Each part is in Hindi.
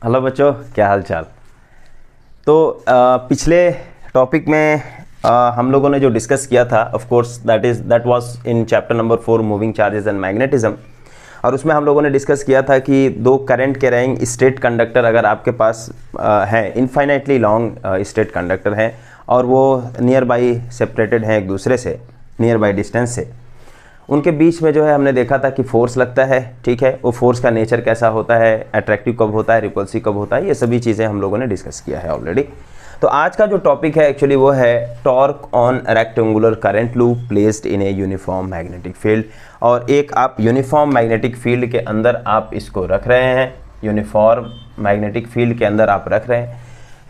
हेलो बच्चों, क्या हाल चाल। तो पिछले टॉपिक में हम लोगों ने जो डिस्कस किया था, of course that was in chapter number 4 moving charges and magnetism. और उसमें हम लोगों ने डिस्कस किया था कि दो करंट कैरिंग स्ट्रेट कंडक्टर अगर आपके पास है, इनफाइनाइटली लॉन्ग स्ट्रेट कंडक्टर हैं और वो नियर बाई सेपरेटेड हैं एक दूसरे से, नियर बाई डिस्टेंस से, उनके बीच में जो है हमने देखा था कि फोर्स लगता है। ठीक है, वो फोर्स का नेचर कैसा होता है, अट्रैक्टिव कब होता है, रिपल्सिव कब होता है, ये सभी चीज़ें हम लोगों ने डिस्कस किया है ऑलरेडी। तो आज का जो टॉपिक है एक्चुअली वो है torque on rectangular current loop placed in a uniform magnetic field. और एक आप यूनिफॉर्म मैग्नेटिक फील्ड के अंदर आप इसको रख रहे हैं, यूनिफॉर्म मैग्नेटिक फील्ड के अंदर आप रख रहे हैं।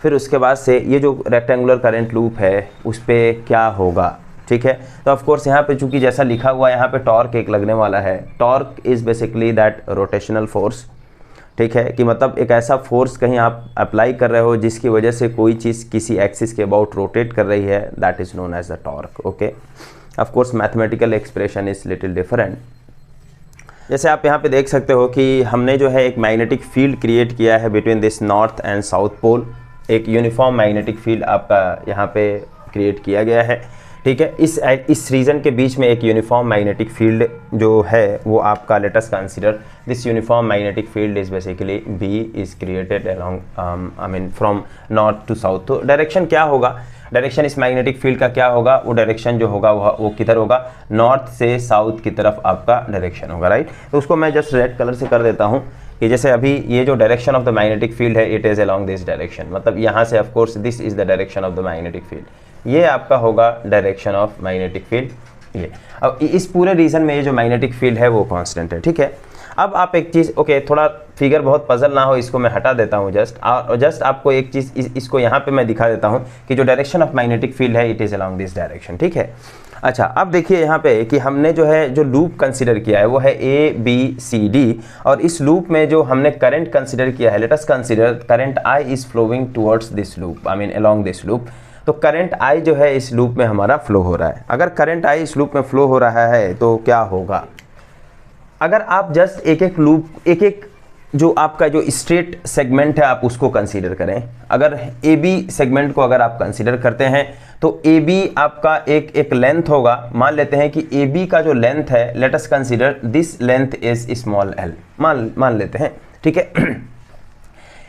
फिर उसके बाद से ये जो रेक्टेंगुलर करंट लूप है उस पर क्या होगा। ठीक है, तो ऑफ कोर्स यहाँ पे चूंकि जैसा लिखा हुआ है यहाँ पे टॉर्क एक लगने वाला है। Torque is basically that rotational force. ठीक है, कि मतलब एक ऐसा फोर्स कहीं आप अप्लाई कर रहे हो जिसकी वजह से कोई चीज़ किसी एक्सिस के अबाउट रोटेट कर रही है, that is known as the torque. Okay, of course mathematical expression is little different. जैसे आप यहाँ पे देख सकते हो कि हमने जो है एक मैग्नेटिक फील्ड क्रिएट किया है between this north and south pole. एक यूनिफॉर्म मैग्नेटिक फील्ड आपका यहाँ पे क्रिएट किया गया है। ठीक है, इस रीजन के बीच में एक यूनिफॉर्म मैग्नेटिक फील्ड जो है वो आपका, let us consider this uniform magnetic field is basically B is created along I mean from north to south. तो डायरेक्शन क्या होगा, डायरेक्शन इस मैग्नेटिक फील्ड का क्या होगा, वो डायरेक्शन जो होगा वो किधर होगा, नॉर्थ से साउथ की तरफ आपका डायरेक्शन होगा। राइट, तो उसको मैं जस्ट रेड कलर से कर देता हूँ कि जैसे अभी ये जो direction of the magnetic field है it is along this direction, मतलब यहाँ से of course this is the direction of the magnetic field, ये आपका होगा डायरेक्शन ऑफ मैग्नेटिक फील्ड। ये अब इस पूरे रीजन में ये जो मैग्नेटिक फील्ड है वो कांस्टेंट है। ठीक है, अब आप एक चीज़, ओके थोड़ा फिगर बहुत पजल ना हो, इसको मैं हटा देता हूँ जस्ट आपको एक चीज़ इसको यहाँ पे मैं दिखा देता हूँ कि जो डायरेक्शन ऑफ मैग्नेटिक फील्ड है it is along this direction. ठीक है, अच्छा अब देखिए यहाँ पे कि हमने जो है जो लूप कंसीडर किया है वो है ABCD, और इस लूप में जो हमने करंट कंसीडर किया है, let us consider current I is flowing towards this loop, I mean along this loop. तो करंट I जो है इस लूप में हमारा फ्लो हो रहा है। अगर करंट I इस लूप में फ्लो हो रहा है तो क्या होगा, अगर आप जस्ट एक एक लूप, एक एक जो आपका जो स्ट्रेट सेगमेंट है आप उसको कंसीडर करें। अगर AB सेगमेंट को अगर आप कंसीडर करते हैं तो AB आपका एक लेंथ होगा। मान लेते हैं कि AB का जो लेंथ है, let us consider this length is small l, मान लेते हैं। ठीक है,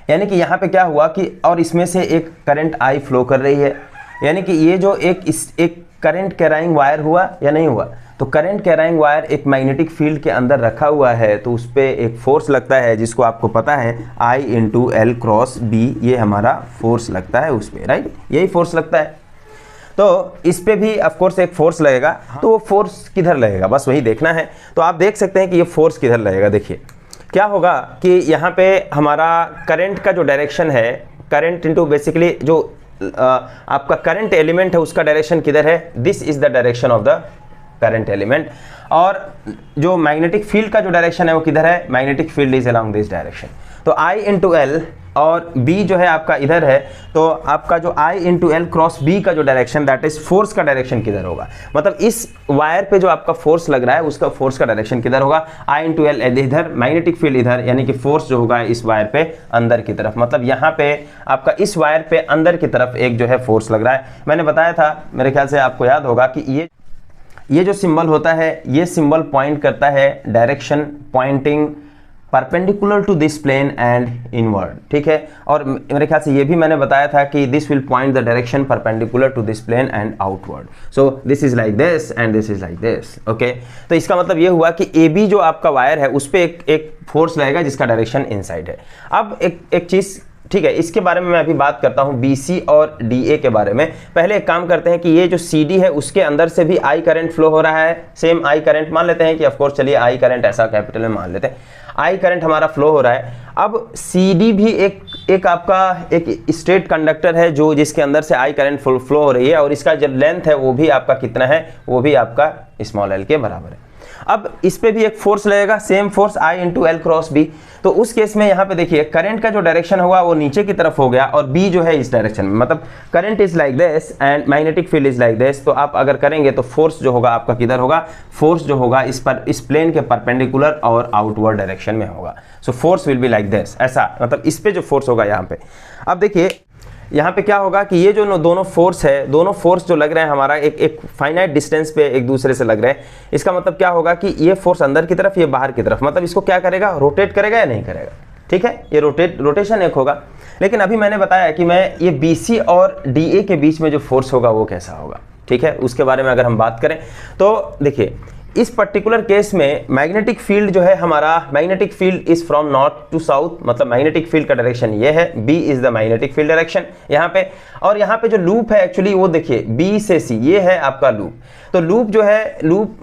यानी कि यहाँ पे क्या हुआ कि और इसमें से एक करंट I फ्लो कर रही है, यानी कि ये जो एक करंट कैरिंग वायर हुआ या नहीं हुआ। तो करंट कैरिंग वायर एक मैग्नेटिक फील्ड के अंदर रखा हुआ है, तो उस पर एक फोर्स लगता है जिसको आपको पता है I into L cross B, ये हमारा फोर्स लगता है उस पर। राइट, यही फोर्स लगता है। तो इस पे भी ऑफ कोर्स एक फोर्स लगेगा, तो वो फोर्स किधर लगेगा बस वही देखना है। तो आप देख सकते हैं कि ये फोर्स किधर लगेगा। देखिए क्या होगा कि यहाँ पे हमारा करंट का जो डायरेक्शन है, करंट इनटू बेसिकली जो आपका करंट एलिमेंट है उसका डायरेक्शन किधर है, this is the direction of the current element. और जो मैग्नेटिक फील्ड का जो डायरेक्शन है वो किधर है, magnetic field is along this direction. तो I इंटू L और B जो है आपका इधर है, तो आपका जो I into L cross B का जो डायरेक्शन, दैट इज फोर्स का डायरेक्शन किधर होगा, मतलब इस वायर पे जो आपका फोर्स लग रहा है उसका फोर्स का डायरेक्शन किधर होगा, I इंटू L इधर, मैग्नेटिक फील्ड इधर, यानी कि फोर्स जो होगा इस वायर पे अंदर की तरफ, मतलब यहाँ पे आपका इस वायर पे अंदर की तरफ एक जो है फोर्स लग रहा है। मैंने बताया था, मेरे ख्याल से आपको याद होगा कि ये जो सिंबल होता है, ये सिंबल पॉइंट करता है direction pointing perpendicular to this plane and inward. ठीक है, और मेरे ख्याल से ये भी मैंने बताया था कि this will point the direction perpendicular to this plane and outward. So this is like this and this is like this. Okay, तो इसका मतलब ये हुआ कि AB जो आपका वायर है उस पर एक फोर्स लगेगा जिसका डायरेक्शन इनसाइड है। अब एक चीज़, ठीक है, इसके बारे में मैं अभी बात करता हूँ BC और DA के बारे में। पहले एक काम करते हैं कि ये जो CD है उसके अंदर से भी I करंट फ्लो हो रहा है, सेम I करंट मान लेते हैं कि ऑफ कोर्स, चलिए I करंट ऐसा कैपिटल में मान लेते हैं, I करंट हमारा फ्लो हो रहा है। अब CD भी एक आपका एक स्ट्रेट कंडक्टर है जो जिसके अंदर से I करंट फ्लो हो रही है, और इसका जो लेंथ है वो भी आपका कितना है, वो भी आपका स्मॉल l के बराबर है। अब इस पे भी एक फोर्स लगेगा, same force I into L cross B. तो उस केस में यहाँ पे देखिए करंट का जो डायरेक्शन होगा वो नीचे की तरफ हो गया और बी जो है इस डायरेक्शन में, मतलब current is like this and magnetic field is like this. तो आप अगर करेंगे तो फोर्स जो होगा आपका किधर होगा, फोर्स जो होगा इस प्लेन के परपेंडिकुलर और आउटवर्ड डायरेक्शन में होगा। So force will be like this, ऐसा मतलब इस पे जो फोर्स होगा यहाँ पे। अब देखिए यहाँ पे क्या होगा कि ये जो दोनों फोर्स है, दोनों फोर्स जो लग रहे हैं हमारा एक फाइनाइट डिस्टेंस पे एक दूसरे से लग रहे हैं। इसका मतलब क्या होगा कि ये फोर्स अंदर की तरफ, ये बाहर की तरफ, मतलब इसको क्या करेगा, रोटेट करेगा या नहीं करेगा, ठीक है, ये रोटेशन एक होगा। लेकिन अभी मैंने बताया कि मैं ये BC और DA के बीच में जो फोर्स होगा वो कैसा होगा, ठीक है, उसके बारे में अगर हम बात करें तो देखिए इस पर्टिकुलर केस में मैग्नेटिक फील्ड जो है हमारा, magnetic field is from north to south, मतलब मैग्नेटिक फील्ड का डायरेक्शन ये है, B is the magnetic field direction यहाँ पे। और यहाँ पे जो लूप है एक्चुअली वो देखिए B से C, ये है आपका लूप। तो लूप जो है, लूप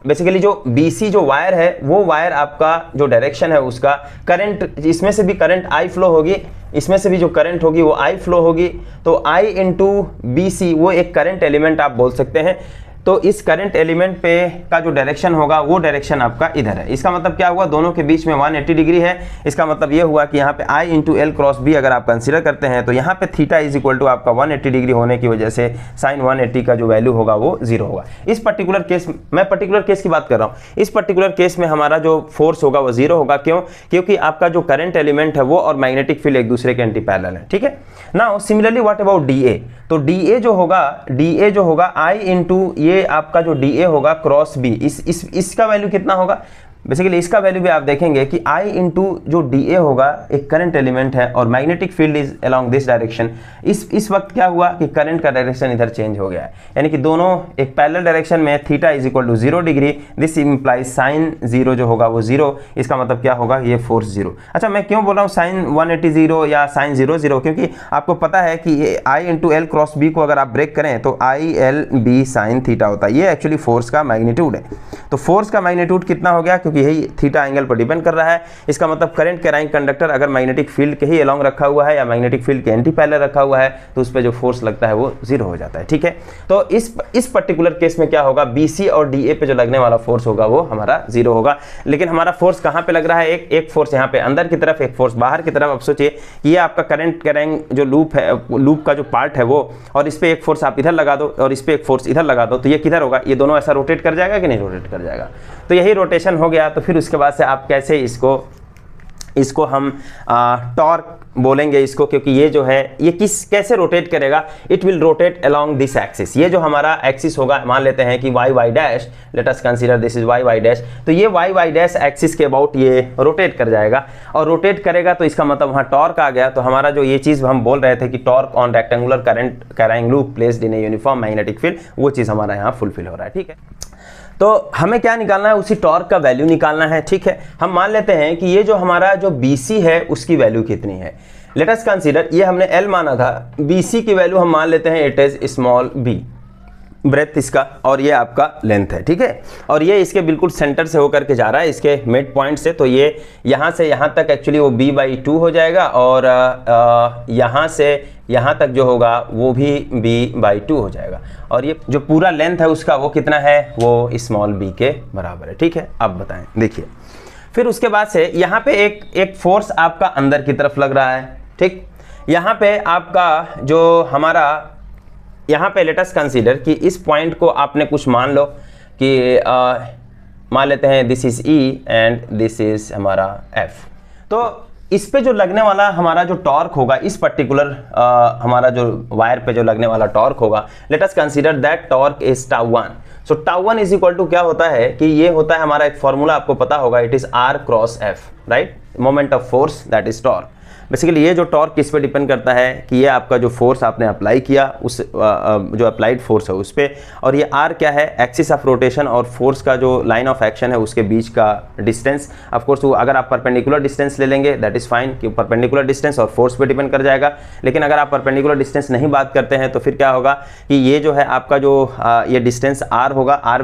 बेसिकली जो BC जो वायर है वो वायर आपका जो डायरेक्शन है उसका करंट, इसमें से भी करंट I फ्लो होगी, इसमें से भी जो करंट होगी वो I फ्लो होगी। तो I इंटू BC वो एक करंट एलिमेंट आप बोल सकते हैं। तो इस करंट एलिमेंट पे का जो डायरेक्शन होगा वो डायरेक्शन आपका इधर है। इसका मतलब क्या हुआ, दोनों के बीच में 180 डिग्री है। इसका मतलब ये हुआ कि यहाँ पे I into L cross B अगर आप कंसीडर करते हैं तो यहाँ पे थीटा इज इक्वल टू आपका 180 डिग्री होने की वजह से साइन 180 का जो वैल्यू होगा वो 0 होगा। इस पर्टिकुलर केस, मैं पर्टिकुलर केस की बात कर रहा हूँ, इस पर्टिकुलर केस में हमारा जो फोर्स होगा वो 0 होगा। क्यों? क्योंकि आपका जो करंट एलिमेंट है वो और मैग्नेटिक फील्ड एक दूसरे के एंटी पैरेलल है, ठीक है। Now similarly what about DA, तो DA जो होगा I इंटू ये आपका जो DA होगा क्रॉस B, इसका वैल्यू कितना होगा, बेसिकली इसका वैल्यू भी आप देखेंगे कि I इंटू जो DA होगा एक करंट एलिमेंट है और magnetic field is along this direction. इस वक्त क्या हुआ कि करंट का डायरेक्शन इधर चेंज हो गया है, यानी कि दोनों एक पैरेलल डायरेक्शन में theta is equal to 0 degree. This implies sine 0 जो होगा वो 0। इसका मतलब क्या होगा, ये फोर्स 0। अच्छा, मैं क्यों बोल रहा हूँ साइन 180 0 या साइन 0 0, क्योंकि आपको पता है कि ये I into L cross B को अगर आप ब्रेक करें तो ILB साइन थीटा होता है। ये एक्चुअली फोर्स का मैग्नीट्यूड है। तो फोर्स का मैग्नीट्यूड कितना हो गया, क्योंकि यही थीटा एंगल पर डिपेंड कर रहा है। इसका मतलब करंट कैरिंग कंडक्टर अगर मैग्नेटिक फील्ड के ही अलोंग रखा हुआ है या मैग्नेटिक फील्ड के एंटी पैरेलल रखा हुआ है तो उस पर जो फोर्स लगता है वो 0 हो जाता है, ठीक है। तो इस पर्टिकुलर केस में क्या होगा, BC और DA पे जो लगने वाला फोर्स होगा वो हमारा 0 होगा। लेकिन हमारा फोर्स कहाँ पे लग रहा है, एक फोर्स यहाँ पे अंदर की तरफ, एक फोर्स बाहर की तरफ। अब सोचिए कि ये आपका करंट कैरिंग जो लूप है, लूप का जो पार्ट है वो, और इस पे एक फोर्स आप इधर लगा दो और इस पे एक फोर्स इधर लगा दो, तो ये किधर होगा, ये दोनों ऐसा रोटेट कर जाएगा कि नहीं रोटेट कर जाएगा। तो यही रोटेशन हो गया। तो फिर उसके बाद से आप कैसे इसको हम टॉर्क बोलेंगे इसको, क्योंकि ये जो है ये कैसे रोटेट करेगा, it will rotate along this axis. ये जो हमारा एक्सिस होगा, मान लेते हैं कि y dash, late us consider this is y dash, तो ये y डैश एक्सिस के अबाउट ये रोटेट कर जाएगा और रोटेट करेगा तो इसका मतलब वहाँ टॉर्क आ गया। तो हमारा जो ये चीज़ हम बोल रहे थे कि torque on rectangular current carrying loop placed in a uniform magnetic field, वो चीज़ हमारा यहाँ फुलफिल हो रहा है, ठीक है। तो हमें क्या निकालना है, उसी टॉर्क का वैल्यू निकालना है, ठीक है। हम मान लेते हैं कि ये जो हमारा जो BC है उसकी वैल्यू कितनी है। लेट अस कंसीडर, ये हमने L माना था, BC की वैल्यू हम मान लेते हैं it is small b, breadth इसका, और ये आपका लेंथ है, ठीक है। और ये इसके बिल्कुल सेंटर से होकर के जा रहा है, इसके मिड पॉइंट से। तो ये यहाँ से यहाँ तक एक्चुअली वो b/2 हो जाएगा और यहाँ से यहाँ तक जो होगा वो भी b/2 हो जाएगा। और ये जो पूरा लेंथ है उसका वो कितना है, वो स्मॉल b के बराबर है, ठीक है। अब बताएं, देखिए फिर उसके बाद से यहाँ पे एक फोर्स आपका अंदर की तरफ लग रहा है, ठीक। यहाँ पे आपका जो हमारा, यहाँ पे लेट अस कंसीडर कि इस पॉइंट को आपने कुछ मान लो कि मान लेते हैं this is E and this is हमारा F। तो इस पे जो लगने वाला हमारा जो टॉर्क होगा, इस पर्टिकुलर हमारा जो वायर पे जो लगने वाला टॉर्क होगा, let us consider that torque is τ1। So τ1 is equal to क्या होता है कि ये होता है हमारा एक फॉर्मूला आपको पता होगा, it is R cross F, right, moment of force that is torque. Basically ये जो टॉर्क किस पे डिपेंड करता है कि ये आपका जो फोर्स आपने अप्लाई किया उस जो अप्लाइड फोर्स है उस पे, और ये R क्या है, एक्सिस ऑफ रोटेशन और फोर्स का जो लाइन ऑफ एक्शन है उसके बीच का डिस्टेंस। ऑफ कोर्स अगर आप परपेंडिकुलर डिस्टेंस ले लेंगे दैट इज फाइन, कि परपेंडिकुलर डिस्टेंस और फोर्स पे डिपेंड कर जाएगा। लेकिन अगर आप परपेंडिकुलर डिस्टेंस नहीं बात करते हैं तो फिर क्या होगा कि ये जो है आपका जो ये डिस्टेंस R होगा, R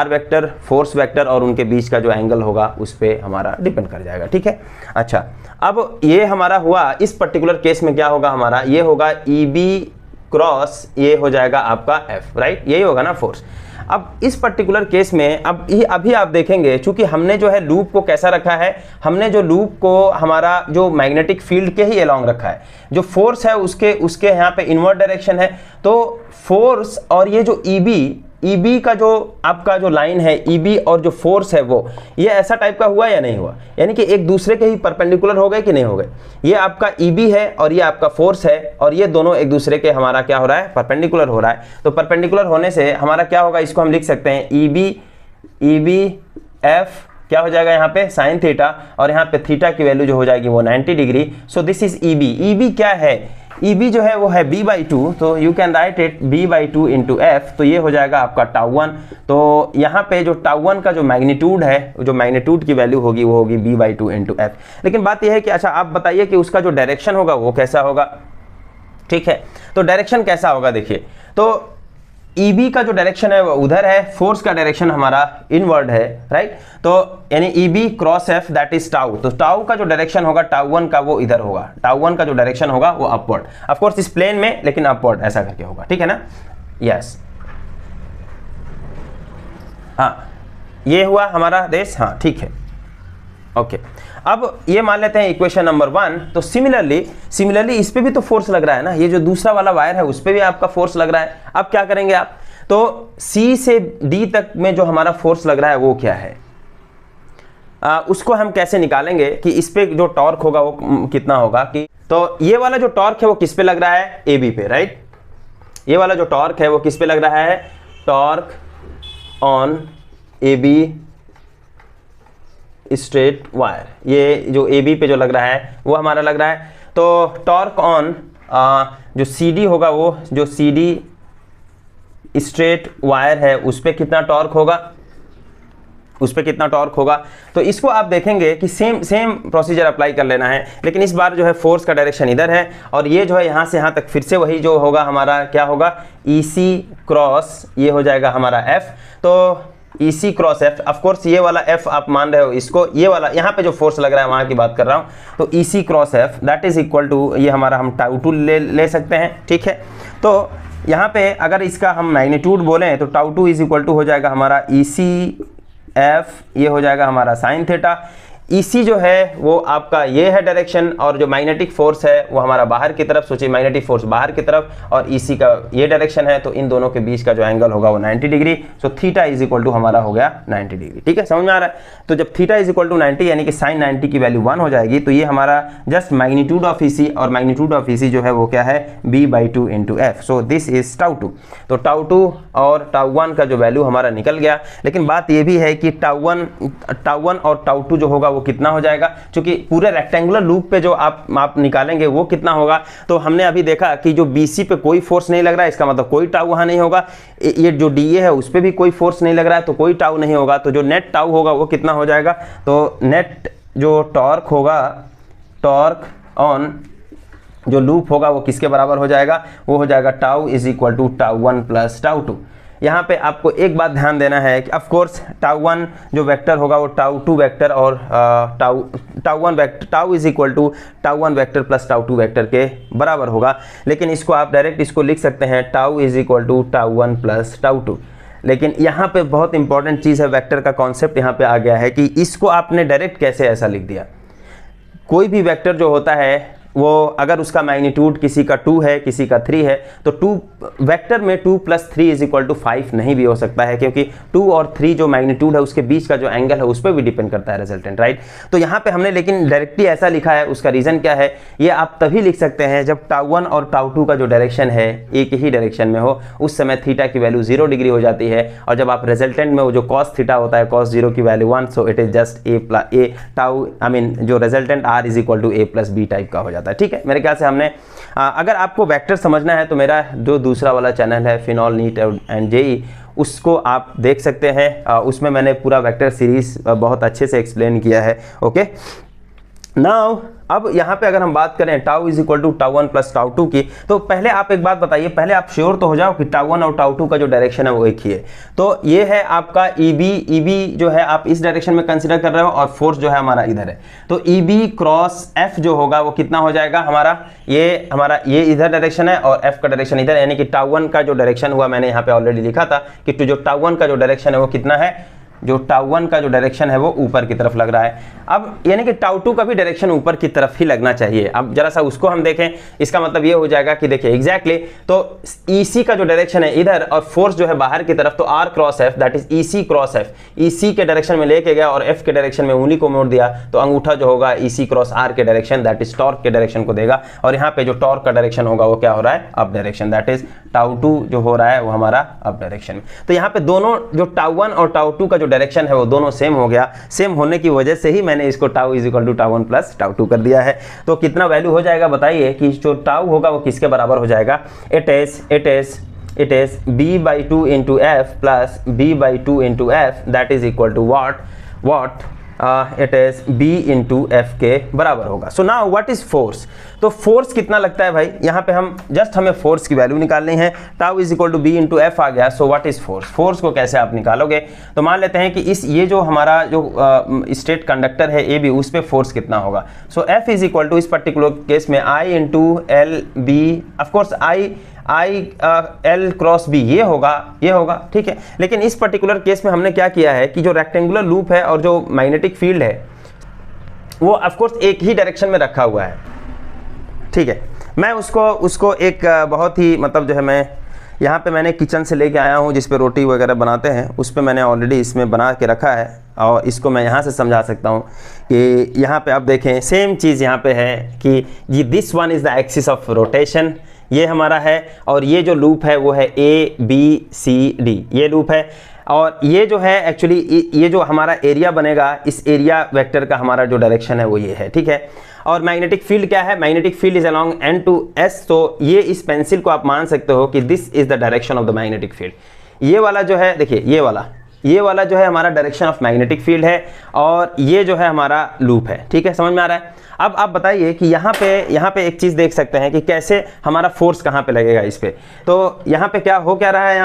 वेक्टर फोर्स वेक्टर और उनके बीच का जो एंगल होगा उस पर हमारा डिपेंड कर जाएगा, ठीक है। अच्छा, अब ये हमारा हुआ, इस पर्टिकुलर केस में क्या होगा हमारा, ये होगा EB क्रॉस, ये हो जाएगा आपका F, राइट, यही होगा ना फोर्स। अब इस पर्टिकुलर केस में अभी आप देखेंगे, चूंकि हमने जो है लूप को कैसा रखा है, हमने जो लूप को हमारा जो मैग्नेटिक फील्ड के ही अलोंग रखा है, जो फोर्स है उसके यहाँ पे इनवर्ट डायरेक्शन है। तो फोर्स और ये जो ईबी का जो आपका जो लाइन है, ईबी और जो फोर्स है वो ये ऐसा टाइप का हुआ या नहीं हुआ, यानी कि एक दूसरे के ही परपेंडिकुलर हो गए कि नहीं हो गए। ये आपका ईबी है और ये आपका फोर्स है और ये दोनों एक दूसरे के हमारा क्या हो रहा है, परपेंडिकुलर हो रहा है। तो परपेंडिकुलर होने से हमारा क्या होगा, इसको हम लिख सकते हैं ईबी एफ क्या हो जाएगा यहाँ पे साइन थीटा, और यहाँ पे थीटा की वैल्यू जो हो जाएगी वो 90 degree. So this is EB क्या है, ईबी जो है वो है b/2, तो you can write it b/2 into F, तो ये हो जाएगा आपका τ1। तो यहाँ पे जो τ1 का जो मैग्नीट्यूड है, जो मैग्नीट्यूड की वैल्यू होगी वो होगी b/2 इंटू एफ। लेकिन बात यह है कि अच्छा आप बताइए कि उसका जो डायरेक्शन होगा वो कैसा होगा। ठीक है, तो डायरेक्शन कैसा होगा, देखिए तो ईबी का जो डायरेक्शन है वो उधर है, फोर्स का डायरेक्शन हमारा इनवर्ड है, राइट। तो यानी EB cross F that is tau, तो टाउ का जो डायरेक्शन होगा τ1 का वो इधर होगा, τ1 का जो डायरेक्शन होगा वो अपवर्ड, ऑफ कोर्स इस प्लेन में, लेकिन अपवर्ड ऐसा करके होगा। ठीक है ना, यस हाँ ये हुआ हमारा देश, हाँ ठीक है ओके। अब ये मान लेते हैं इक्वेशन नंबर 1। तो सिमिलरली इस पे भी तो फोर्स लग रहा है ना, ये जो दूसरा वाला वायर है उस पे भी आपका फोर्स लग रहा है। अब क्या करेंगे आप, तो C से D तक में जो हमारा फोर्स लग रहा है वो क्या है, उसको हम कैसे निकालेंगे कि इस पे जो टॉर्क होगा वो कितना होगा। कि तो ये वाला जो टॉर्क है वो किस पे लग रहा है, AB पे, राइट। ये वाला जो टॉर्क है वो किस पे लग रहा है, torque on AB straight wire, ये जो AB पे जो लग रहा है वो हमारा लग रहा है। तो टॉर्क ऑन जो CD होगा, वो जो CD स्ट्रेट वायर है उस पे कितना टॉर्क होगा, उस पे कितना टॉर्क होगा। तो इसको आप देखेंगे कि सेम प्रोसीजर अप्लाई कर लेना है, लेकिन इस बार जो है फोर्स का डायरेक्शन इधर है और ये जो है यहाँ से यहाँ तक फिर से वही जो होगा हमारा क्या होगा, EC क्रॉस ये हो जाएगा हमारा F। तो EC cross F, of course ये वाला F आप मान रहे हो इसको, ये वाला यहाँ पे जो फोर्स लग रहा है वहाँ की बात कर रहा हूँ। तो EC cross F that is equal to, ये हमारा हम τ2 ले सकते हैं। ठीक है, तो यहाँ पे अगर इसका हम मैग्नीट्यूड बोलें तो τ2 इज इक्वल टू हो जाएगा हमारा EC F, ये हो जाएगा हमारा साइन थीटा। EC जो है वो आपका ये है डायरेक्शन, और जो मैग्नेटिक फोर्स है वो हमारा बाहर की तरफ, सोचिए मैग्नेटिक फोर्स बाहर की तरफ, और EC का ये डायरेक्शन है, तो इन दोनों के बीच का जो एंगल होगा वो 90 degree. So theta is equal to हमारा हो गया 90 डिग्री। ठीक है, समझ में आ रहा है। तो जब थीटा इज इक्वल टू 90 यानी कि साइन 90 की वैल्यू 1 हो जाएगी, तो ये हमारा जस्ट मैग्नीट्यूड ऑफ EC, और मैग्नीट्यूड ऑफ EC जो है वो क्या है, b/2 into F. So this is τ2। तो τ2 और τ1 का जो वैल्यू हमारा निकल गया, लेकिन बात ये भी है कि τ1 और τ2 जो होगा वो कितना हो जाएगा, क्योंकि पूरे रेक्टेंगुलर लूप पे जो आप निकालेंगे वो कितना होगा। तो हमने अभी देखा कि जो BC पे कोई फोर्स नहीं लग रहा है, इसका मतलब कोई टाउ वहां नहीं होगा। ये जो DA है उस पे भी कोई फोर्स नहीं लग रहा है, तो कोई टाउ नहीं होगा। तो जो नेट टाउ होगा वो कितना हो जाएगा, तो नेट जो टॉर्क होगा, टॉर्क ऑन जो लूप होगा वो किसके बराबर हो जाएगा, वो हो जाएगा tau is equal to τ1 plus τ2। यहाँ पे आपको एक बात ध्यान देना है कि ऑफ कोर्स τ1 जो वेक्टर होगा वो τ2 वेक्टर और τ1 vector, tau is equal to τ1 vector plus τ2 vector के बराबर होगा। लेकिन इसको आप डायरेक्ट इसको लिख सकते हैं tau is equal to τ1 plus τ2। लेकिन यहाँ पे बहुत इंपॉर्टेंट चीज़ है, वेक्टर का कॉन्सेप्ट यहाँ पे आ गया है कि इसको आपने डायरेक्ट कैसे ऐसा लिख दिया। कोई भी वेक्टर जो होता है वो अगर उसका मैग्नीट्यूड किसी का 2 है, किसी का 3 है, तो 2 वेक्टर में 2 प्लस 3 इज इक्वल टू 5 नहीं भी हो सकता है, क्योंकि 2 और 3 जो मैग्नीट्यूड है उसके बीच का जो एंगल है उस पर भी डिपेंड करता है रिजल्टेंट, राइट। तो यहाँ पे हमने लेकिन डायरेक्टली ऐसा लिखा है, उसका रीज़न क्या है, ये आप तभी लिख सकते हैं जब τ1 और τ2 का जो डायरेक्शन है एक ही डायरेक्शन में हो, उस समय थीटा की वैल्यू 0 डिग्री हो जाती है। और जब आप रिजल्टेंट में वो जो कॉस थीटा होता है, कॉस 0 की value 1, so it is just a tau, I mean जो resultant r is equal to a plus b type का हो जाता है। ठीक है, मेरे ख्याल से हमने अगर आपको वेक्टर समझना है तो मेरा जो दूसरा वाला चैनल है फिनॉल नीट एंड जेई, उसको आप देख सकते हैं। उसमें मैंने पूरा वेक्टर सीरीज बहुत अच्छे से एक्सप्लेन किया है। ओके, नाउ अब यहाँ पे अगर हम बात करें tau is equal to tau 1 plus tau 2 की, तो पहले आप एक बात बताइए, पहले आप श्योर तो हो जाओ कि टाउ 1 और टाउ 2 का जो डायरेक्शन है वो एक ही है। तो ये है आपका ईबी जो है आप इस डायरेक्शन में कंसिडर कर रहे हो और फोर्स जो है हमारा इधर है। तो ईबी क्रॉस एफ जो होगा वो कितना हो जाएगा हमारा ये इधर डायरेक्शन है और एफ का डायरेक्शन इधर, यानी कि टाउ 1 का जो डायरेक्शन हुआ मैंने यहाँ पे ऑलरेडी लिखा था कि जो टाउ 1 का जो डायरेक्शन है वो कितना है, जो टाउ 1 का जो डायरेक्शन है वो ऊपर की तरफ लग रहा है। अब यानी कि टाउ 2 का भी डायरेक्शन ऊपर की तरफ ही लगना चाहिए। अब जरा सा उसको हम देखें, इसका मतलब ये हो जाएगा कि देखिए एग्जैक्टली तो EC का जो डायरेक्शन है इधर और फोर्स जो है बाहर की तरफ, तो R cross F that is EC cross F, EC के डायरेक्शन में लेके गया और F के डायरेक्शन में उंगली को मोड़ दिया, तो अंगूठा जो होगा EC क्रॉस R के डायरेक्शन दैट इज टॉर्क के डायरेक्शन को देगा। और यहाँ पे जो टॉर्क का डायरेक्शन होगा वो क्या हो रहा है, up direction, that is tau 2 जो हो रहा है वो हमारा अप डायरेक्शन। तो यहाँ पे दोनों जो टाउ 1 और टाउ 2 का जो डायरेक्शन है वो दोनों सेम हो गया। सेम होने की वजह से ही मैंने इसको tau is equal to tau 1 plus tau 2 कर दिया है। तो कितना वैल्यू हो जाएगा बताइए कि जो टाउ होगा वो किसके बराबर हो जाएगा, it is b/2 into F plus b/2 into F that is equal to what it is b into F के बराबर होगा। So now what is force, तो फोर्स कितना लगता है भाई, यहाँ पे हम जस्ट हमें फोर्स की वैल्यू निकालनी है। Tau is equal to b into F आ गया। So what is force, force को कैसे आप निकालोगे, तो मान लेते हैं कि ये जो हमारा जो स्टेट कंडक्टर है ए बी, उस पर फोर्स कितना होगा। So F is equal to इस पर्टिकुलर केस में I into L B, of course I L cross B ये होगा ठीक है। लेकिन इस पर्टिकुलर केस में हमने क्या किया है कि जो रेक्टेंगुलर लूप है और जो मैग्नेटिक फील्ड है वो ऑफकोर्स एक ही डायरेक्शन में रखा हुआ है, ठीक है। मैं उसको एक बहुत ही मतलब जो है, मैं यहाँ पे मैंने किचन से लेके आया हूँ जिस पे रोटी वगैरह बनाते हैं, उस पे मैंने ऑलरेडी इसमें बना के रखा है और इसको मैं यहाँ से समझा सकता हूँ कि यहाँ पे आप देखें सेम चीज़ यहाँ पे है कि ये this one is the axis of rotation, ये हमारा है, और ये जो लूप है वो है ABCD ये लूप है। और ये जो है एक्चुअली ये जो हमारा एरिया बनेगा, इस एरिया वेक्टर का हमारा जो डायरेक्शन है वो ये है, ठीक है। और मैग्नेटिक फील्ड क्या है, magnetic field is along N to S, तो ये इस पेंसिल को आप मान सकते हो कि this is the direction of the magnetic field. ये वाला जो है देखिए ये वाला जो है हमारा डायरेक्शन ऑफ मैग्नेटिक फील्ड है और ये जो है हमारा लूप है, ठीक है, समझ में आ रहा है। अब आप बताइए कि यहाँ पे एक चीज़ देख सकते हैं कि कैसे हमारा फोर्स कहाँ पे लगेगा इस पे। तो यहाँ पे क्या रहा है,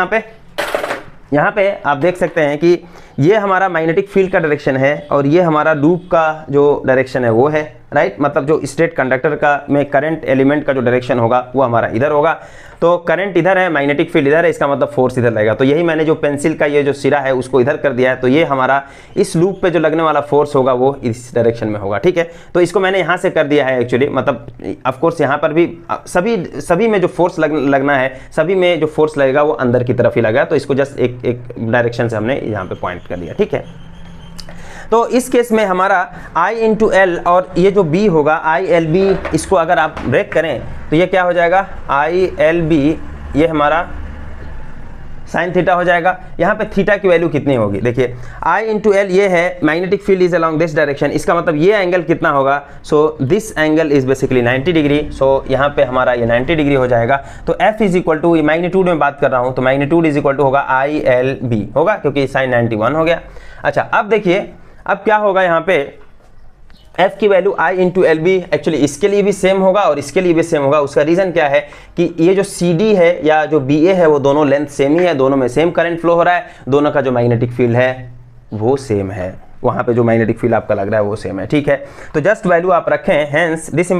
यहाँ पे आप देख सकते हैं कि ये हमारा मैग्नेटिक फील्ड का डायरेक्शन है और ये हमारा लूप का जो डायरेक्शन है वो है, राइट। मतलब जो स्टेट कंडक्टर का में करंट एलिमेंट का जो डायरेक्शन होगा वो हमारा इधर होगा। तो करंट इधर है, मैग्नेटिक फील्ड इधर है, इसका मतलब फोर्स इधर लगेगा। तो यही मैंने जो पेंसिल का ये जो सिरा है उसको इधर कर दिया है, तो ये हमारा इस लूप पे जो लगने वाला फोर्स होगा वो इस डायरेक्शन में होगा, ठीक है। तो इसको मैंने यहाँ से कर दिया है एक्चुअली, मतलब ऑफकोर्स यहाँ पर भी सभी में जो फोर्स लगना है, सभी में जो फोर्स लगेगा वो अंदर की तरफ ही लगेगा। तो इसको जस्ट एक डायरेक्शन से हमने यहाँ पे पॉइंट कर दिया, ठीक है। तो इस केस में हमारा I इंटू एल और ये जो B होगा ILB, इसको अगर आप ब्रेक करें तो ये क्या हो जाएगा, ILB ये हमारा साइन थीटा हो जाएगा। यहाँ पे थीटा की वैल्यू कितनी होगी, देखिए I इंटू एल ये है, magnetic field is along this direction, इसका मतलब ये एंगल कितना होगा, so this angle is basically 90 degree. So यहाँ पे हमारा ये 90 डिग्री हो जाएगा। तो F is equal to, magnitude में बात कर रहा हूँ, तो मैग्नीट्यूड इज इक्वल टू होगा ILB होगा, क्योंकि साइन 91 हो गया। अच्छा अब देखिए अब क्या होगा, यहाँ पे F की value I into L B actually इसके लिए भी सेम होगा और इसके लिए भी सेम होगा। उसका रीज़न क्या है कि ये जो CD है या जो BA है वो दोनों लेंथ सेम ही है, दोनों में सेम करंट फ्लो हो रहा है, दोनों का जो मैग्नेटिक फील्ड है वो सेम है, वहाँ पे जो मैग्नेटिक फील्ड आपका लग रहा है वो सेम है, ठीक है। तो जस्ट वैल्यू आप रखें, hence this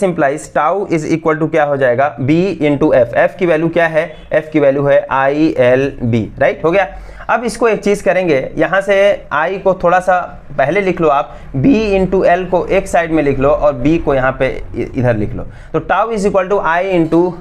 implies tau is equal to क्या हो जाएगा, B इंटू एफ। एफ की वैल्यू क्या है, F की वैल्यू है ILB, राइट, हो गया। अब इसको एक चीज़ करेंगे, यहाँ से I को थोड़ा सा पहले लिख लो आप, B इंटू एल को एक साइड में लिख लो और B को यहाँ पे इधर लिख लो। तो tau is equal to I into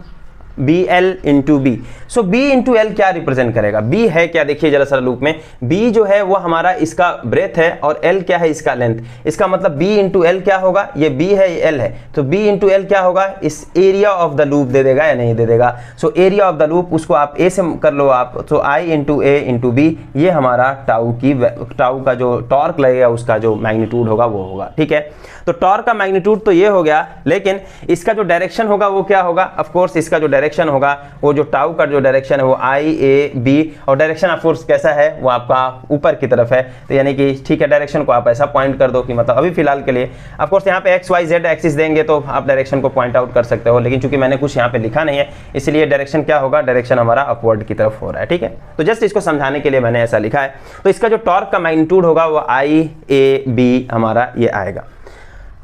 BL into B। So B into L क्या रिप्रेजेंट करेगा, B है क्या, देखिए जरा सा लूप में B जो है वो हमारा इसका ब्रेथ है और L क्या है इसका लेंथ। इसका मतलब B इंटू एल क्या होगा, ये B है ये L है, तो B इंटू एल क्या होगा, इस एरिया ऑफ द लूप दे देगा या नहीं दे देगा। So area of the loop उसको आप A से कर लो आप, तो I into A into B ये हमारा टाउ का जो टॉर्क लगेगा उसका जो मैग्नीट्यूड होगा वो होगा, ठीक है। तो टॉर्क का मैग्नीट्यूड तो ये हो गया, लेकिन इसका जो डायरेक्शन होगा वो क्या होगा, ऑफ कोर्स इसका जो डायरेक्शन होगा वो जो टाउ का जो डायरेक्शन है वो IAB, और डायरेक्शन ऑफ कोर्स कैसा है वो आपका ऊपर की तरफ है। तो यानी कि ठीक है, डायरेक्शन को आप ऐसा पॉइंट कर दो कि मतलब अभी फिलहाल के लिए ऑफ कोर्स यहाँ पे XYZ एक्सिस देंगे तो आप डायरेक्शन को पॉइंट आउट कर सकते हो, लेकिन चूंकि मैंने कुछ यहाँ पे लिखा नहीं है इसलिए डायरेक्शन क्या होगा, डायरेक्शन हमारा अपवर्ड की तरफ हो रहा है। ठीक है, तो जस्ट इसको समझाने के लिए मैंने ऐसा लिखा है। तो इसका जो टॉर्क का मैग्नीट्यूड होगा वो IAB हमारा ये आएगा।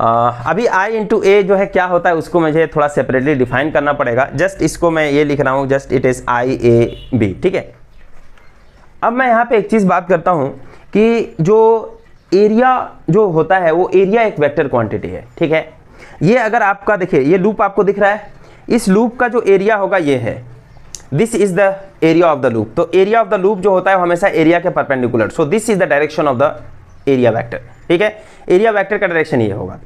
अभी I इंटू ए जो है क्या होता है उसको मुझे थोड़ा सेपरेटली डिफाइन करना पड़ेगा। जस्ट इसको मैं ये लिख रहा हूँ, जस्ट इट इज IAB। ठीक है, अब मैं यहाँ पे एक चीज़ बात करता हूँ कि जो एरिया जो होता है वो एरिया एक वेक्टर क्वांटिटी है। ठीक है, ये अगर आपका देखिए ये लूप आपको दिख रहा है, इस लूप का जो एरिया होगा ये है, this is the area of the loop. तो एरिया ऑफ द लूप जो होता है वो हमेशा एरिया के perpendicular, so this is the direction of the area vector. ठीक है, एरिया वेक्टर का डायरेक्शन ये होगा।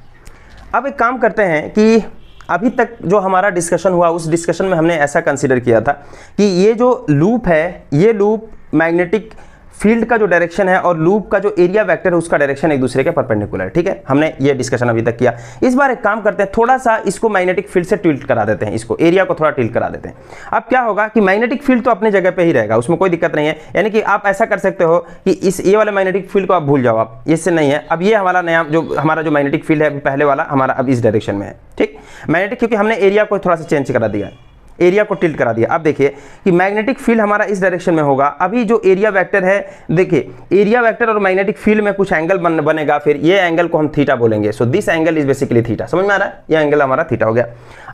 अब एक काम करते हैं कि अभी तक जो हमारा डिस्कशन हुआ उस डिस्कशन में हमने ऐसा कंसीडर किया था कि ये जो लूप है, ये लूप मैग्नेटिक फील्ड का जो डायरेक्शन है और लूप का जो एरिया वेक्टर है उसका डायरेक्शन एक दूसरे के परपेंडिकुलर है। ठीक है, हमने ये डिस्कशन अभी तक किया। इस बार एक काम करते हैं, थोड़ा सा इसको मैग्नेटिक फील्ड से टिल्ट करा देते हैं, इसको एरिया को थोड़ा टिल्ट करा देते हैं। अब क्या होगा कि मैग्नेटिक फील्ड तो अपने जगह पे ही रहेगा, उसमें कोई दिक्कत नहीं है। यानी कि आप ऐसा कर सकते हो कि इस ये वाले मैग्नेटिक फील्ड को आप भूल जाओ, आप इससे नहीं है। अब ये हमारा नया जो हमारा जो मैग्नेटिक फील्ड है पहले वाला हमारा अब इस डायरेक्शन में है। ठीक, मैग्नेटिक क्योंकि हमने एरिया को थोड़ा सा चेंज करा दिया है, एरिया को टिल्ट करा दिया। अब देखिए कि मैग्नेटिक फील्ड हमारा इस डायरेक्शन में होगा। अभी जो एरिया वेक्टर है, देखिए एरिया वेक्टर और मैग्नेटिक फील्ड में कुछ एंगल बनेगा, फिर ये एंगल को हम थीटा बोलेंगे। सो this angle is basically theta, समझ में आ रहा है, ये एंगल हमारा थीटा हो गया।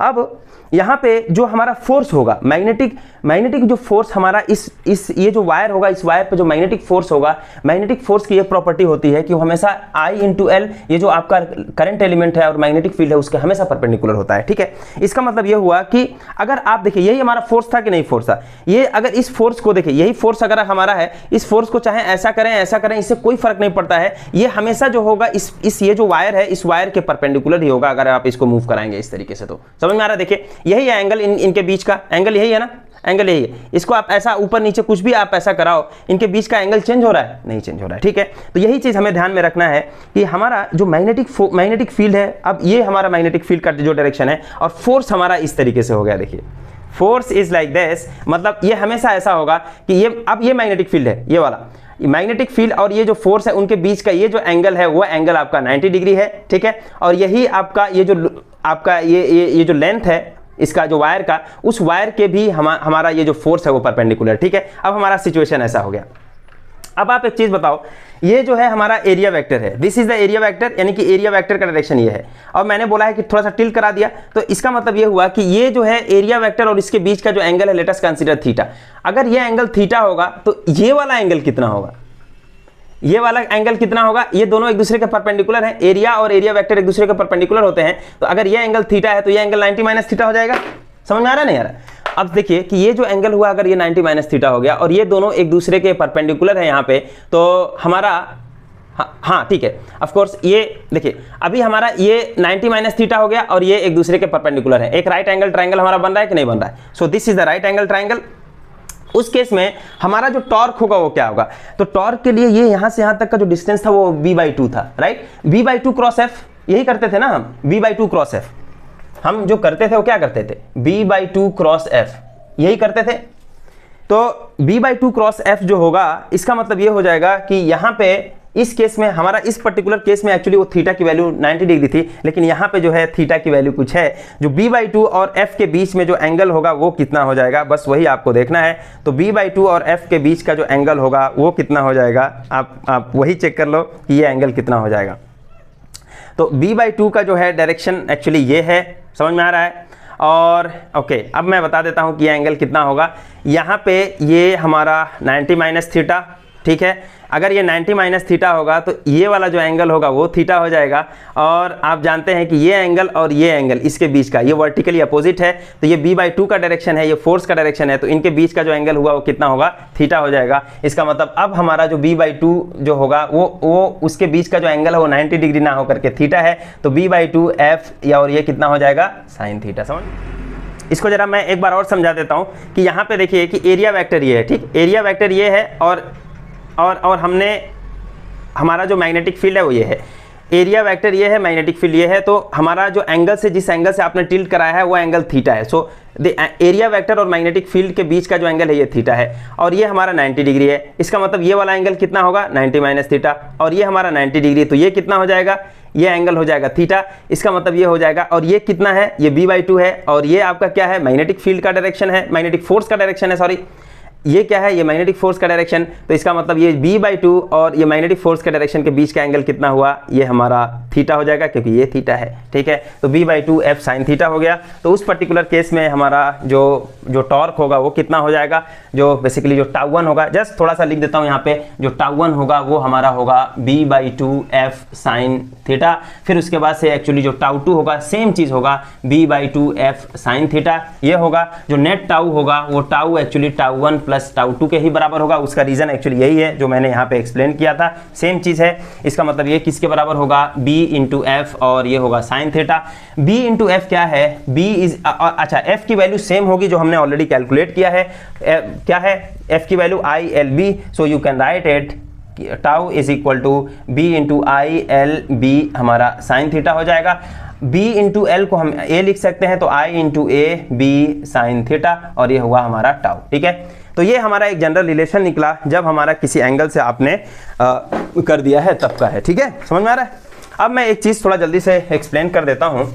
अब यहाँ पे जो हमारा फोर्स होगा मैग्नेटिक जो फोर्स हमारा इस ये जो वायर होगा, इस वायर पे जो मैग्नेटिक फोर्स होगा, मैग्नेटिक फोर्स की ये प्रॉपर्टी होती है कि वो हमेशा I इंटू एल, ये जो आपका करंट एलिमेंट है और मैग्नेटिक फील्ड है उसके हमेशा परपेंडिकुलर होता है। ठीक है, इसका मतलब ये हुआ कि अगर आप देखिए यही हमारा फोर्स था कि नहीं फोर्स था, ये अगर इस फोर्स को देखिए, यही फोर्स अगर हमारा है, इस फोर्स को चाहे ऐसा करें इससे कोई फर्क नहीं पड़ता है, ये हमेशा जो होगा इस ये जो वायर है इस वायर के परपेंडिकुलर ही होगा अगर आप इसको मूव कराएंगे इस तरीके से। तो समझ में आ रहा है, देखिए यही है एंगल, इनके बीच का एंगल यही है ना, एंगल यही है। इसको आप ऐसा ऊपर नीचे कुछ भी आप ऐसा कराओ, इनके बीच का एंगल चेंज हो रहा है, नहीं चेंज हो रहा है। ठीक है, तो यही चीज हमें ध्यान में रखना है कि हमारा जो मैग्नेटिक फील्ड है, अब ये हमारा मैग्नेटिक फील्ड का जो डायरेक्शन है और फोर्स हमारा इस तरीके से हो गया। देखिए फोर्स इज लाइक दिस, मतलब ये हमेशा ऐसा होगा कि ये अब ये मैग्नेटिक फील्ड है, ये वाला मैग्नेटिक फील्ड और ये जो फोर्स है उनके बीच का ये जो एंगल है वो एंगल आपका 90 डिग्री है। ठीक है, और यही आपका ये जो आपका ये जो लेंथ है इसका जो वायर का, उस वायर के भी हमारा ये जो फोर्स है वो परपेंडिकुलर। ठीक है, अब हमारा सिचुएशन ऐसा हो गया। अब आप एक चीज बताओ, ये जो है हमारा एरिया वेक्टर है, this is the area vector, यानी कि एरिया वेक्टर का डायरेक्शन ये है। और मैंने बोला है कि थोड़ा सा टिल्ट करा दिया, तो इसका मतलब ये हुआ कि ये जो है एरिया वेक्टर और इसके बीच का जो एंगल है, लेट अस कंसीडर थीटा। अगर ये एंगल थीटा होगा तो ये वाला एंगल कितना होगा, ये वाला एंगल कितना होगा, ये दोनों एक दूसरे के परपेंडिकुलर हैं, एरिया और एरिया वेक्टर एक दूसरे के परपेंडिकुलर होते हैं। तो अगर ये एंगल थीटा है तो ये एंगल 90 माइनस थीटा हो जाएगा। समझ में आ रहा नहीं आ रहा? अब देखिए कि ये जो एंगल हुआ अगर ये 90 माइनस थीटा हो गया और ये दोनों एक दूसरे के परपेंडिकुलर है यहाँ पे, तो हमारा हाँ ठीक है, ऑफ कोर्स ये देखिए अभी हमारा ये 90 माइनस थीटा हो गया और ये एक दूसरे के परपेंडिकुलर है। एक राइट एंगल ट्रायंगल हमारा बन रहा है कि नहीं बन रहा है? सो this is the right angle triangle. उस केस में हमारा जो टॉर्क होगा वो क्या होगा, तो टॉर्क के लिए ये यहां से यहां तक का जो डिस्टेंस था वो b/2 था, राइट। b/2 क्रॉस f, यही करते थे ना हम, b/2 क्रॉस f। हम जो करते थे वो क्या करते थे, b/2 क्रॉस f, यही करते थे। तो b/2 क्रॉस f जो होगा इसका मतलब ये हो जाएगा कि यहां पे इस केस में हमारा इस पर्टिकुलर केस में एक्चुअली वो थीटा की वैल्यू 90 डिग्री थी, लेकिन यहाँ पे जो है थीटा की वैल्यू कुछ है। जो b/2 और f के बीच में जो एंगल होगा वो कितना हो जाएगा, बस वही आपको देखना है। तो b/2 और f के बीच का जो एंगल होगा वो कितना हो जाएगा, आप वही चेक कर लो कि ये एंगल कितना हो जाएगा। तो b/2 का जो है डायरेक्शन एक्चुअली ये है, समझ में आ रहा है। और ओके, अब मैं बता देता हूँ कि ये एंगल कितना होगा। यहाँ पे ये हमारा 90 माइनस थीटा, ठीक है। अगर ये 90 माइनस थीटा होगा तो ये वाला जो एंगल होगा वो थीटा हो जाएगा। और आप जानते हैं कि ये एंगल और ये एंगल इसके बीच का ये वर्टिकली अपोजिट है, तो ये b/2 का डायरेक्शन है, ये फोर्स का डायरेक्शन है, तो इनके बीच का जो एंगल हुआ वो कितना होगा, थीटा हो जाएगा। इसका मतलब अब हमारा जो b/2 जो होगा वो उसके बीच का जो एंगल है वो 90 डिग्री ना होकर के थीटा है, तो b/2 f या और ये कितना हो जाएगा, साइन थीटा। समझ, इसको जरा मैं एक बार और समझा देता हूँ कि यहाँ पे देखिए कि एरिया वेक्टर ये है, ठीक, एरिया वेक्टर ये है और हमने हमारा जो मैग्नेटिक फील्ड है वो ये है, एरिया वेक्टर ये है, मैग्नेटिक फील्ड ये है। तो हमारा जो एंगल से, जिस एंगल से आपने टिल्ट कराया है वो एंगल थीटा है। सो द एरिया वेक्टर और मैग्नेटिक फील्ड के बीच का जो एंगल है ये थीटा है, और ये हमारा 90 डिग्री है। इसका मतलब ये वाला एंगल कितना होगा 90 माइनस थीटा, और ये हमारा 90 डिग्री, तो ये कितना हो जाएगा, ये एंगल हो जाएगा थीटा। इसका मतलब ये हो जाएगा, और ये कितना है, ये b/2 है, और ये आपका क्या है, मैग्नेटिक फील्ड का डायरेक्शन है, मैग्नेटिक फोर्स का डायरेक्शन है, सॉरी ये क्या है, ये मैग्नेटिक फोर्स का डायरेक्शन। तो इसका मतलब ये b/2 और ये मैग्नेटिक फोर्स के डायरेक्शन के बीच का एंगल कितना हुआ, ये हमारा थीटा हो जाएगा, क्योंकि ये थीटा है, ठीक है। तो b/2 f sin थीटा हो गया। तो उस पर्टिकुलर केस में हमारा जो टॉर्क होगा वो कितना हो जाएगा, जो बेसिकली जो τ1 होगा, जस्ट थोड़ा सा लिख देता हूँ यहाँ पे, जो τ1 होगा वो हमारा होगा b/2 f sin थीटा। फिर उसके बाद से एक्चुअली जो τ2 होगा सेम चीज़ होगा b/2 f sin थीटा, ये होगा। जो नेट टाउ होगा वो टाउ एक्चुअली τ1 प्लस τ2 के ही बराबर होगा। उसका रीजन एक्चुअली यही है जो मैंने यहाँ पे एक्सप्लेन किया था, सेम चीज़ है। इसका मतलब ये किसके बराबर होगा, b इंटू एफ, और ये होगा sine theta. b into F क्या है, b इज अच्छा f की वैल्यू सेम होगी जो हमने ऑलरेडी कैलकुलेट किया है। क्या है f की वैल्यू ILB, so you can write it tau is equal to b into ILB हमारा साइन थीटा हो जाएगा। b इंटू एल को हम a लिख सकते हैं, तो I into A b sine theta, और ये हुआ हमारा टाउ, ठीक है। तो ये हमारा एक जनरल रिलेशन निकला जब हमारा किसी एंगल से आपने कर दिया है तब का है, ठीक है, समझ में आ रहा है। अब मैं एक चीज़ थोड़ा जल्दी से एक्सप्लेन कर देता हूँ।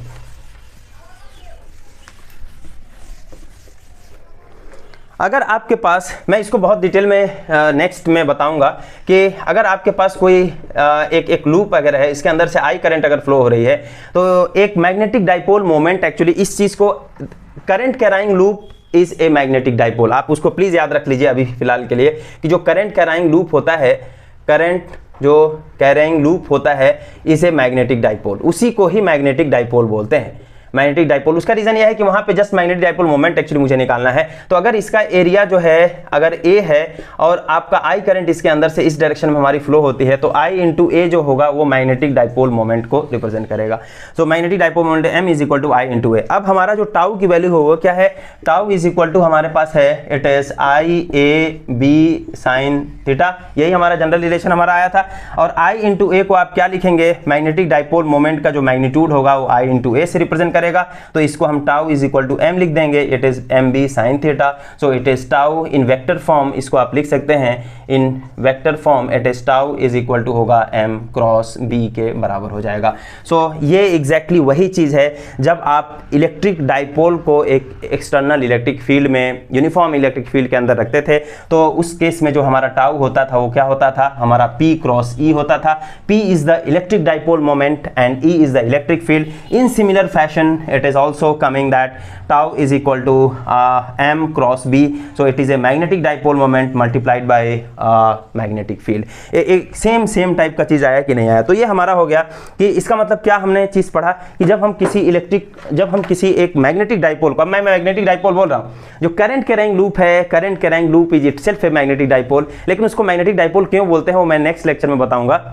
अगर आपके पास, मैं इसको बहुत डिटेल में नेक्स्ट में बताऊंगा कि अगर आपके पास कोई एक लूप अगर है, इसके अंदर से आई करंट अगर फ्लो हो रही है, तो एक मैग्नेटिक डाइपोल मोमेंट एक्चुअली इस चीज़ को, current carrying loop is a magnetic dipole, आप उसको प्लीज़ याद रख लीजिए अभी फिलहाल के लिए, कि जो करंट कैराइंग लूप होता है, करंट जो कैरिंग लूप होता है इसे मैग्नेटिक डाइपोल, उसी को ही मैग्नेटिक डाइपोल बोलते हैं, मैग्नेटिक डाइपोल। उसका रीजन यह है कि वहां पे just magnetic dipole moment actually मुझे निकालना है। तो अगर इसका एरिया जो है अगर ए है और आपका आई करंट इसके अंदर से इस डायरेक्शन में हमारी फ्लो होती है, तो आई इंटू ए जो होगा वो मैग्नेटिक डाइपोल मोमेंट को रिप्रेजेंट करेगा। So magnetic dipole moment M is equal to I into A. अब हमारा जो टाउ की वैल्यू होगा क्या है, टाउ इज इक्वल टू हमारे पास है it is I A B sine theta, यही हमारा जनरल रिलेशन हमारा आया था। और आई इंटू ए को आप क्या लिखेंगे, मैग्नेटिक डाइपोल मोमेंट का जो मैग्नीट्यूड होगा वो आई इंटू ए से रिप्रेजेंट करेगा, तो इसको हम tau is equal to M लिख देंगे, it is M B sine theta. So it is tau in vector form, इसको आप लिख सकते हैं in vector form, it is tau is equal to होगा एम क्रॉस बी के बराबर हो जाएगा। सो ये एग्जैक्टली वही चीज है जब आप इलेक्ट्रिक डाइपोल को एक एक्सटर्नल इलेक्ट्रिक फील्ड में, यूनिफॉर्म इलेक्ट्रिक फील्ड के अंदर रखते थे, तो उस केस में जो हमारा टाउ होता था वो क्या होता था, हमारा P क्रॉस E होता था। P is the electric dipole moment and E is the electric field. In similar fashion it is also coming that tau is equal to m cross b, so it is a magnetic dipole moment multiplied by magnetic field। एक सेम टाइप का चीज आया कि नहीं आया। तो ये हमारा हो गया कि इसका मतलब क्या हमने चीज पढ़ा कि जब हम किसी एक मैग्नेटिक डाइपोल को, अब मैं मैग्नेटिक डाइपोल बोल रहा हूँ, जो करंट कैरिंग लूप है, current carrying loop is itself A magnetic dipole, लेकिन उसको मैग्नेटिक डाइपोल क्यों बोलते हैं वो मैं नेक्स्ट लेक्चर में बताऊंगा।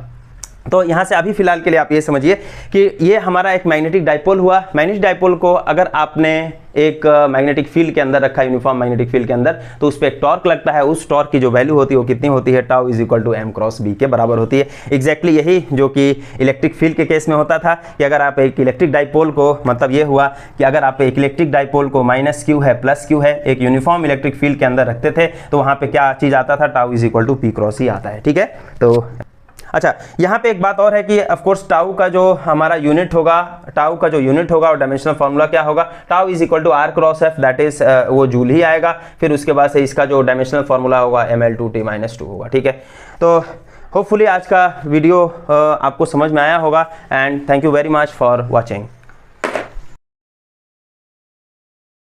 तो यहाँ से अभी फिलहाल के लिए आप ये समझिए कि ये हमारा एक मैग्नेटिक डाइपोल हुआ। मैग्नेटिक डाइपोल को अगर आपने एक मैग्नेटिक फील्ड के अंदर रखा, यूनिफॉर्म मैग्नेटिक फील्ड के अंदर, तो उस पर एक टॉर्क लगता है। उस टॉर्क की जो वैल्यू होती है वो कितनी होती है, tau is equal to M cross B के बराबर होती है। एग्जैक्टली यही जो कि इलेक्ट्रिक फील्ड के केस में होता था कि अगर आप एक इलेक्ट्रिक डाइपोल को, मतलब ये हुआ कि अगर आप एक इलेक्ट्रिक डाइपोल को माइनस क्यू है प्लस क्यू है एक यूनिफॉर्म इलेक्ट्रिक फील्ड के अंदर रखते थे, तो वहाँ पे क्या चीज़ आता था, tau is equal to P cross ही आता है, ठीक है। तो अच्छा, यहाँ पे एक बात और है कि ऑफ कोर्स टाउ का जो हमारा यूनिट होगा, टाउ का जो यूनिट होगा और डायमेंशनल फार्मूला क्या होगा, tau is equal to R cross F, that is वो जूल ही आएगा। फिर उसके बाद से इसका जो डायमेंशनल फार्मूला होगा ml2t-2 होगा, ठीक है। तो होपफुली आज का वीडियो आपको समझ में आया होगा and thank you very much for watching.